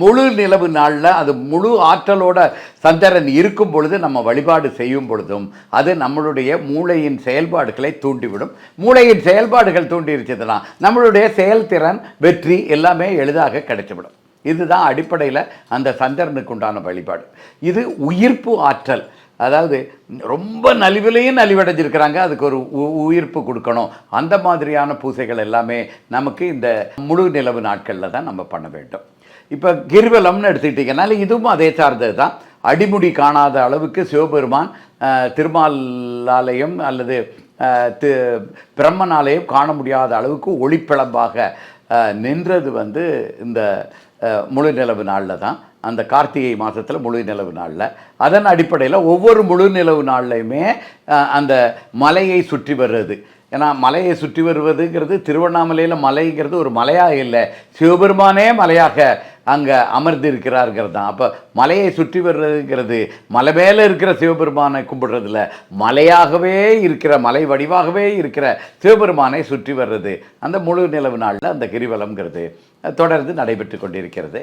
முழு நிலவு நாளில் அது முழு ஆற்றலோட சந்திரன் இருக்கும் பொழுது நம்ம வழிபாடு செய்யும் பொழுதும் அது நம்மளுடைய மூளையின் செயல்பாடுகளை தூண்டிவிடும். மூளையின் செயல்பாடுகள் தூண்டிருச்சதுன்னா நம்மளுடைய செயல்திறன், வெற்றி எல்லாமே எளிதாக கிடைச்சிவிடும். இதுதான் அடிப்படையில் அந்த சந்திரனுக்கு உண்டான வழிபாடு. இது உயிர்ப்பு ஆற்றல். அதாவது ரொம்ப நலிவிலையும் நலிவடைஞ்சிருக்கிறாங்க, அதுக்கு ஒரு உயிர்ப்பு கொடுக்கணும். அந்த மாதிரியான பூசைகள் எல்லாமே நமக்கு இந்த முழு நிலவு நாட்களில் தான் நம்ம பண்ண வேண்டும். இப்போ கிரிவலம்னு எடுத்துக்கிட்டிங்கனால இதுவும் அதே சார்ந்தது தான். அடிமுடி காணாத அளவுக்கு சிவபெருமான் திருமாலாலயம் அல்லது பிரம்மனாலயம் காண முடியாத அளவுக்கு ஒளிப்பிளம்பாக நின்றது இந்த முழு நிலவு நாளில் தான், அந்த கார்த்திகை மாதத்தில் முழு நிலவு நாளில். அதன் அடிப்படையில் ஒவ்வொரு முழு நிலவு நாள்லையுமே அந்த மலையை சுற்றி வர்றது. ஏன்னா மலையை சுற்றி வருவதுங்கிறது திருவண்ணாமலையில் மலைங்கிறது ஒரு மலையாக இல்லை, சிவபெருமானே மலையாக அங்கே அமர்ந்து இருக்கிறாருங்கிறது தான். அப்போ மலையை சுற்றி வர்றதுங்கிறது மலை மேலே இருக்கிற சிவபெருமானை கும்பிடுறதில்ல, மலையாகவே இருக்கிற, மலை வடிவாகவே இருக்கிற சிவபெருமானை சுற்றி வர்றது அந்த முழு நிலவு நாளில் அந்த கிரிவலம்ங்கிறது தொடர்ந்து நடைபெற்று கொண்டிருக்கிறது.